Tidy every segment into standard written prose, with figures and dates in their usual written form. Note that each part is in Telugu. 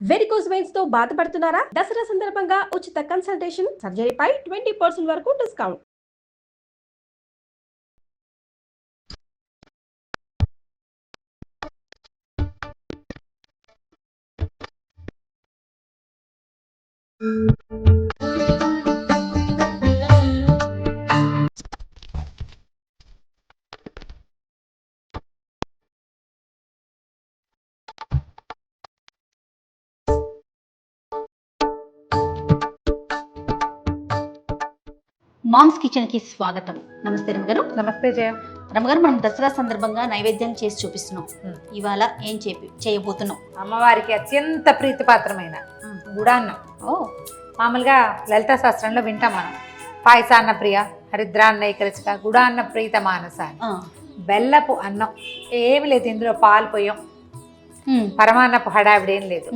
వెరికోస్ వెయిన్స్ తో బాధపడుతున్నారా? దసరా సందర్భంగా ఉచిత కన్సల్టేషన్, సర్జరీపై 20% వరకు డిస్కౌంట్. మామ్స్ కిచెన్ కి స్వాగతం. నమస్తే రమగారు. నమస్తే జయ. రమగారు, మనం దసరా సందర్భంగా నైవేద్యం చేసి చూపిస్తున్నాం. ఇవాళ ఏం చేయబోతున్నాం? అమ్మవారికి అత్యంత ప్రీతిపాత్రమైన గుడాన్నం. మామూలుగా లలితా శాస్త్రంలో వింటాం మనం, పాయసాన్న ప్రియ హరిద్రాన్న ఏకరచిక గుడాన్న ప్రీత మానస అని. బెల్లపు అన్నం ఏమి లేదు, ఇందులో పాలు పోయాం, పరమాన్నపు హడావిడేం లేదు.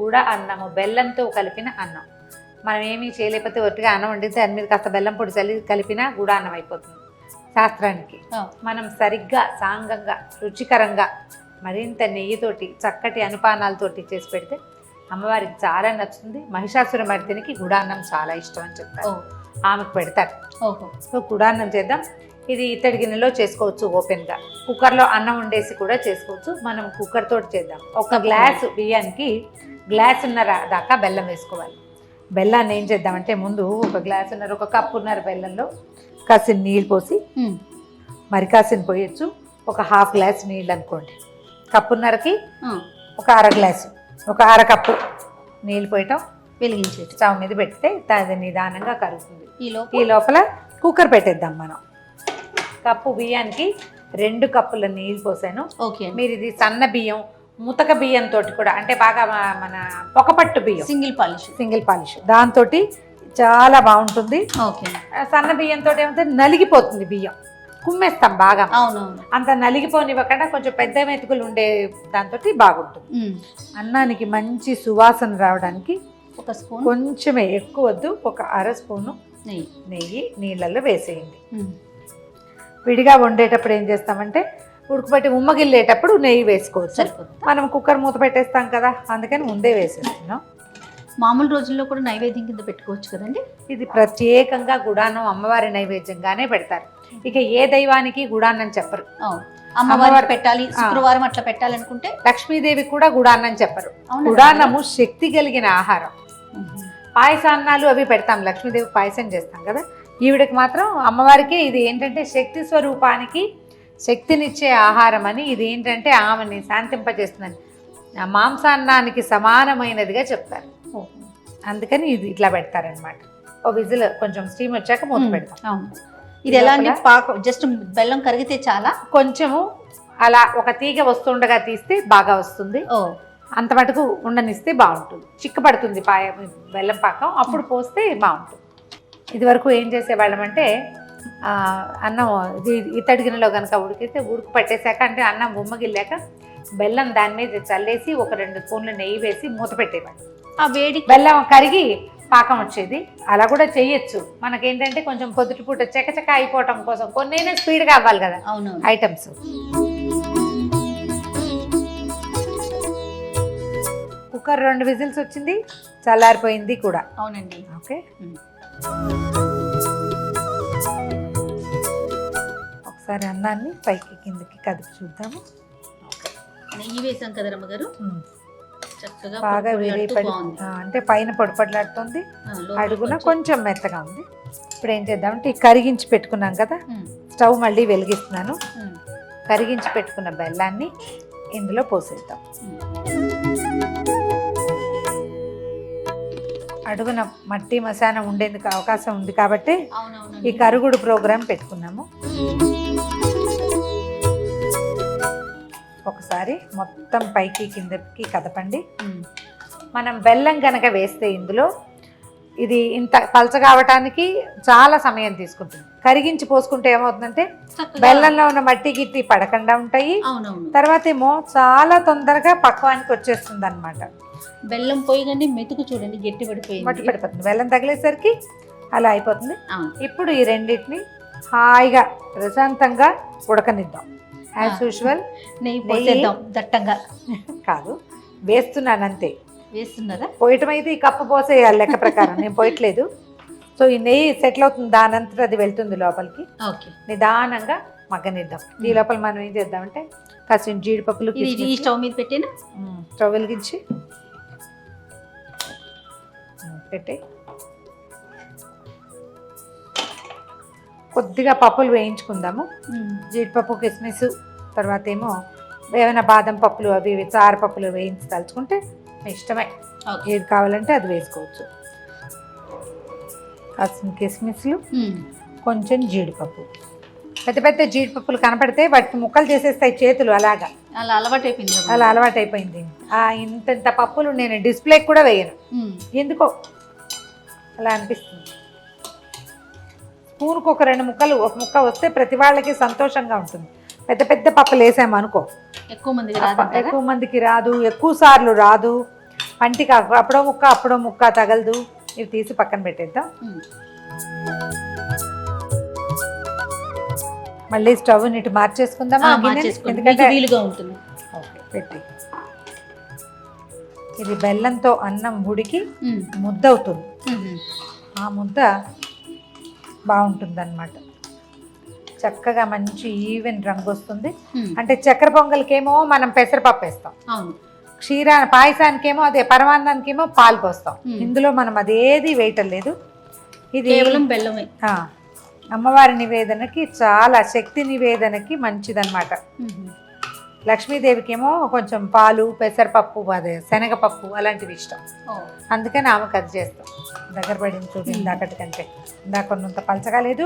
గుడ అన్నము బెల్లంతో కలిపిన అన్నం. మనం ఏమీ చేయలేకపోతే ఒట్టిగా అన్నం వండితే దాని మీద కాస్త బెల్లం పొడి చల్లి కలిపినా కూడా అన్నం అయిపోతుంది. శాస్త్రానికి మనం సరిగ్గా సాంగంగా రుచికరంగా మరింత నెయ్యితోటి చక్కటి అనుపానాలతోటి చేసి పెడితే అమ్మవారికి చాలా నచ్చుతుంది. మహిషాసుర మర్దినికి గుడాన్నం చాలా ఇష్టం అని చెప్తారు, ఆమెకు పెడతారు. సో గుడాన్నం చేద్దాం. ఇది ఇత్తడి గిన్నెలో చేసుకోవచ్చు, ఓపెన్గా. కుక్కర్లో అన్నం వండేసి కూడా చేసుకోవచ్చు. మనం కుక్కర్ తోటి చేద్దాం. ఒక గ్లాసు బియ్యానికి గ్లాసున్నర దాకా బెల్లం వేసుకోవాలి. బెల్లాన్ని ఏం చేద్దామంటే, ముందు ఒక గ్లాసున్నర, ఒక కప్పున్నర బెల్లంలో కాసిన నీళ్ళు పోసి, మరి కాసిన పోయొచ్చు. ఒక హాఫ్ గ్లాస్ నీళ్ళు అనుకోండి, కప్పున్నరకి ఒక అర గ్లాసు, ఒక అర కప్పు నీళ్ళు పోయటం, వెలిగించే స్టవ్ మీద పెడితే అది నిదానంగా కరుగుతుంది. ఈ లోపల కుక్కర్ పెట్టేద్దాం. మనం కప్పు బియ్యానికి 2 కప్పుల నీళ్ళు పోసాను. మీరు ఇది సన్న బియ్యం, ముతక బియ్యంతో కూడా, అంటే బాగా మన పొకపట్టు బియ్యం, సింగిల్ పాలిష్ దాంతో చాలా బాగుంటుంది. సన్న బియ్యంతో ఏమంటే నలిగిపోతుంది బియ్యం, కుమ్మేస్తాం బాగా. అంత నలిగిపోనివ్వకుండా కొంచెం పెద్ద మెతుకులు ఉండే దాంతో బాగుంటుంది. అన్నానికి మంచి సువాసన రావడానికి ఒక స్పూన్, కొంచెమే ఎక్కువ వద్దు, ఒక అర స్పూను నెయ్యి నీళ్ళల్లో వేసేయండి. విడిగా వండేటప్పుడు ఏం చేస్తామంటే, ఉడకబెట్టి ఉమ్మగిల్లేటప్పుడు నెయ్యి వేసుకోవచ్చు. మనం కుక్కర్ మూత పెట్టేస్తాం కదా, అందుకని ముందే వేసేస్తున్నాం. మామూలు రోజుల్లో కూడా నైవేద్యం కింద పెట్టుకోవచ్చు కదండి. ఇది ప్రత్యేకంగా గుడాన్నం అమ్మవారి నైవేద్యంగానే పెడతారు. ఇక ఏ దైవానికి గుడాన్నం చెప్పరు. అమ్మవారికి పెట్టాలి, శుక్రవారం అట్లా పెట్టాలనుకుంటే. లక్ష్మీదేవికి కూడా గుడాన్నం చెప్పరు. గుడాన్నము శక్తి కలిగిన ఆహారం. పాయసాన్నాలు అవి పెడతాం, లక్ష్మీదేవికి పాయసం చేస్తాం కదా. ఈవిడకి మాత్రం అమ్మవారికి ఇది ఏంటంటే శక్తి స్వరూపానికి శక్తినిచ్చే ఆహారం అని. ఇది ఏంటంటే ఆమెని శాంతింపజేస్తుందని, మాంసాన్నానికి సమానమైనదిగా చెప్తారు. అందుకని ఇది ఇట్లా పెడతారనమాట. ఓ విజిల్ కొంచెం స్టీమ్ వచ్చాక మూత పెడతాం. ఇది ఎలా అంటే జస్ట్ బెల్లం కరిగితే చాలా, కొంచెము అలా ఒక తీగ వస్తుండగా తీస్తే బాగా వస్తుంది. అంత మటుకు ఉండనిస్తే బాగుంటుంది. చిక్కపడుతుంది బెల్లం పాకం, అప్పుడు పోస్తే బాగుంటుంది. ఇది వరకు ఏం చేసేవాళ్ళం అంటే, అన్నం ఇత్తడి గిన్నెలో కనుక ఉడికితే ఉడుకు పట్టేశాక, అంటే అన్నం ఉమ్మగిల్లాక బెల్లం దాని మీద చల్లేసి ఒక 2 స్పూన్లు నెయ్యి వేసి మూత పెట్టేవాడు. ఆ వేడి బెల్లం కరిగి పాకం వచ్చేది. అలా కూడా చేయొచ్చు. మనకేంటంటే కొంచెం పొద్దుటిపూట చకచక అయిపోవటం కోసం కొన్నైనా స్పీడ్గా అవ్వాలి కదా ఐటమ్స్. కుక్కర్ 2 విజిల్స్ వచ్చింది, చల్లారిపోయింది కూడా. అవునండి. ఓకే, ఒకసారి అన్నాన్ని పైకి కిందకి కదిపి చూద్దాము. నెయ్యి వేసాం కదా రమ్మగారు, చక్కగా బాగా వేడిపడి, అంటే పైన పొడిపడలాడుతుంది, అడుగున కొంచెం మెత్తగా ఉంది. ఇప్పుడు ఏం చేద్దామంటే, కరిగించి పెట్టుకున్నాం కదా, స్టవ్ మళ్ళీ వెలిగిస్తున్నాను. కరిగించి పెట్టుకున్న బెల్లాన్ని ఇందులో పోసేద్దాం. అడుగున మట్టి మసానం ఉండేందుకు అవకాశం ఉంది కాబట్టి ఈ కరుగుడు ప్రోగ్రాం పెట్టుకున్నాము. ఒకసారి మొత్తం పైకి కిందకి కదపండి. మనం బెల్లం కనుక వేస్తే ఇందులో ఇది ఇంత పలచ కావటానికి చాలా సమయం తీసుకుంటుంది. కరిగించి పోసుకుంటే ఏమవుతుందంటే బెల్లంలో ఉన్న మట్టి గిట్టి పడకుండా ఉంటాయి. తర్వాత ఏమో చాలా తొందరగా పక్వానికి వచ్చేస్తుంది అనమాట. బెల్లం పోయిగానే మెతుకు చూడండి గట్టి పడిపోతుంది. బెల్లం తగిలేసరికి అలా అయిపోతుంది. ఇప్పుడు ఈ రెండింటిని హాయిగా ప్రశాంతంగా ఉడకనిద్దాం. యాజ్ యూజువల్ నెయ్యి దట్టంగా కాదు, వేస్తున్నాను అంతే. వేస్తున్నారా? పోయటం అయితే ఈ కప్పు పోసేయాలి లెక్క ప్రకారం, నేను పోయట్లేదు. సో ఈ నెయ్యి సెటిల్ అవుతుంది, దానంతట అది వెళ్తుంది లోపలికి. ఓకే, నిదానంగా మగ్గనిద్దాం. ఈ లోపల మనం ఏం చేద్దామంటే కాస్త జీడిపప్పులు ఈ స్టవ్ మీద పెట్టినా స్టవ్ వెలిగించి పెట్టి కొద్దిగా పప్పులు వేయించుకుందాము. జీడిపప్పు, కిస్మిస్, తర్వాత ఏమో ఏమైనా బాదం పప్పులు అవి ఇవి చారు పప్పులు వేయించి తలుచుకుంటే మీ ఇష్టమే, ఏది కావాలంటే అది వేసుకోవచ్చు. కాసిన కిస్మిస్లు, కొంచెం జీడిపప్పు. పెద్ద పెద్ద జీడిపప్పులు కనపడితే వాటిని ముక్కలు చేసేస్తాయి చేతులు, అలాగా అలా అలవాటు అయిపోయింది. అలా అలవాటు అయిపోయింది. ఇంత పప్పులు నేను డిస్ప్లేకి కూడా వేయను, ఎందుకో అలా అనిపిస్తుంది. స్పూన్కి ఒక 2 ముక్కలు, ఒక ముక్క వస్తే ప్రతి వాళ్ళకి సంతోషంగా ఉంటుంది. పెద్ద పెద్ద పప్పులు వేసామనుకో ఎక్కువ మందికి రాదు, ఎక్కువ సార్లు రాదు, పంటికి అప్పుడో ముక్క తగలదు. ఇవి తీసి పక్కన పెట్టేద్దాం. మళ్ళీ స్టవ్ నీటి మార్చేసుకుందామా, ఎందుకంటే వీలుగా ఉంటుంది. ఓకే, పెట్టి ఇది బెల్లంతో అన్నం ఉడికి ముద్ద అవుతుంది. ఆ ముద్ద బాగుంటుంది అన్నమాట, చక్కగా మంచి ఈవెన్ రంగు వస్తుంది. అంటే చక్కెర పొంగల్కేమో మనం పెసరపప్పు వేస్తాం, పాయసానికేమో అదే పరమాన్నానికేమో పాలు పోస్తాం. ఇందులో మనం అదేది వేయటం లేదు, ఇది కేవలం బెల్లమే. అమ్మవారి నివేదనకి చాలా శక్తి నివేదనకి మంచిదన్నమాట. లక్ష్మీదేవికి ఏమో కొంచెం పాలు, పెసరపప్పు, అదే శనగపప్పు అలాంటివి ఇష్టం, అందుకని ఆమెకు అది చేస్తాం. దగ్గర పడింది చూడు, ఇందాకటి కంటే ఇందాకొన్నంత పలచగా లేదు,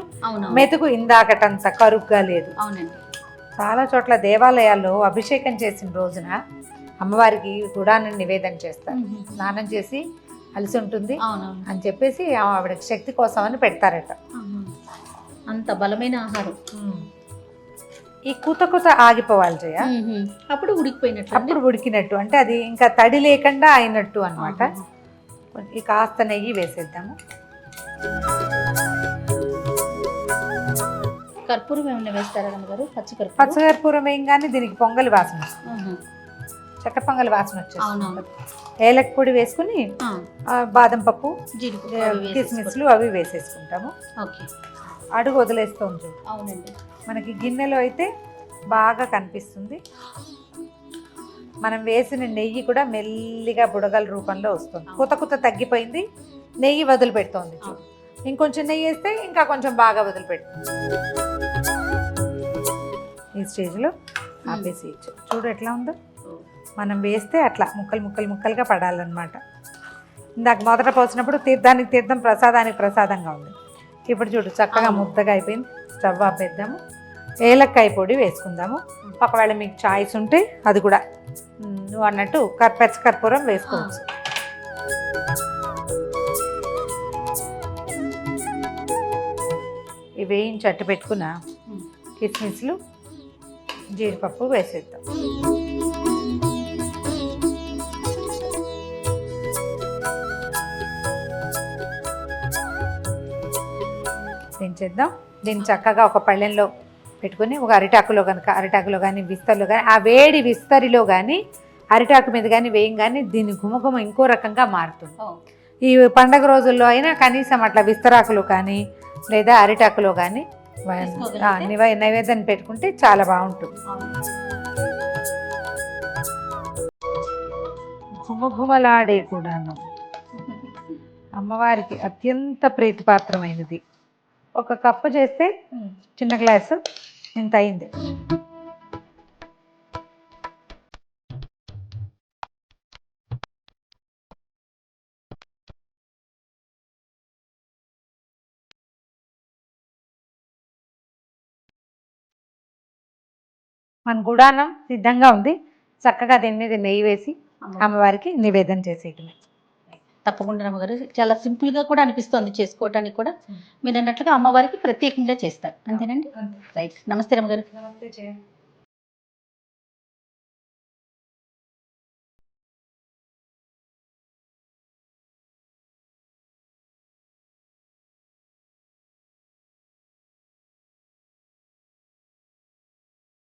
మెతుకు ఇందాకటంత కరుగ్గా లేదు. చాలా చోట్ల దేవాలయాల్లో అభిషేకం చేసిన రోజున అమ్మవారికి గుడాన్ని నివేదన చేస్తారు. స్నానం చేసి అలసి ఉంటుంది అని చెప్పేసి ఆవిడకి శక్తి కోసం అని పెడతారట. అంత బలమైన ఆహారం. ఈ కూత ఆగిపోవాలి జయ, అప్పుడు ఉడికిపోయినట్టు, అప్పుడు ఉడికినట్టు, అంటే అది ఇంకా తడి లేకుండా అయినట్టు అన్నమాట. ఈ కాస్త నెయ్యి వేసేద్దాము. కర్పూరం ఏమైనా వేస్తారా గారు? పచ్చకర్పూరం వేయంగానే దీనికి పొంగలి వాసన వస్తుంది, చక్కెర పొంగలి వాసన వచ్చేస్తుంది. ఏలక పొడి వేసుకుని బాదం పప్పు, కిస్మిస్లు అవి వేసేసుకుంటాము. అడుగు వదిలేస్తుంది. అవునండి, మనకి గిన్నెలో అయితే బాగా కనిపిస్తుంది. మనం వేసిన నెయ్యి కూడా మెల్లిగా బుడగల రూపంలో వస్తుంది. కుత తగ్గిపోయింది, నెయ్యి వదిలిపెడుతోంది. ఇంకొంచెం నెయ్యి వేస్తే ఇంకా కొంచెం బాగా వదిలిపెడుతుంది. ఈ స్టేజ్లో ఆపేసి చూడు ఎట్లా ఉందో. మనం వేస్తే అట్లా ముక్కలుగా పడాలన్నమాట. ఇందాక మొదట పోసినప్పుడు తీర్థానికి తీర్థం, ప్రసాదానికి ప్రసాదంగా ఉంది. ఇప్పుడు చూడు చక్కగా ముద్దగా అయిపోయింది. స్టవ్ ఆపేద్దాము. ఏలక్కాయ పొడి వేసుకుందాము. ఒకవేళ మీకు చాయిస్ ఉంటే అది కూడా నువ్వు అన్నట్టు పచ్చకర్పూరం వేసుకోవచ్చు. ఇవి వేయించి అట్టు పెట్టుకున్న కిస్మిస్లు, జీడిపప్పు వేసేద్దాం. దించేద్దాం. దీన్ని చక్కగా ఒక పళ్ళెంలో పెట్టుకుని ఒక అరిటాకులో కానీ విస్తరిలో కానీ, ఆ వేడి విస్తరిలో కానీ అరిటాకు మీద కానీ వేయంగానే దీని గుమగుమ ఇంకో రకంగా మారుతుంది. ఈ పండగ రోజుల్లో అయినా కనీసం అట్లా విస్తరాకులు కానీ లేదా అరిటాకులో కానీ నైవేద్యం పెట్టుకుంటే చాలా బాగుంటుంది. గుమగుమలాడే కూడాను అమ్మవారికి అత్యంత ప్రీతిపాత్రమైనది. ఒక కప్పు చేస్తే చిన్న గ్లాసు ఇంత అయింది. మన గుడానం సిద్ధంగా ఉంది. చక్కగా దీని మీద నెయ్యి వేసి అమ్మవారికి నివేదన చేసేయటమే. తప్పకుండా అమ్మగారు, చాలా సింపుల్గా కూడా అనిపిస్తుంది చేసుకోవటానికి కూడా. మీరు అన్నట్లుగా అమ్మవారికి ప్రత్యేకంగా చేస్తారు, అంతేనండి? రైట్. నమస్తే అమ్మగారు. నమస్తే.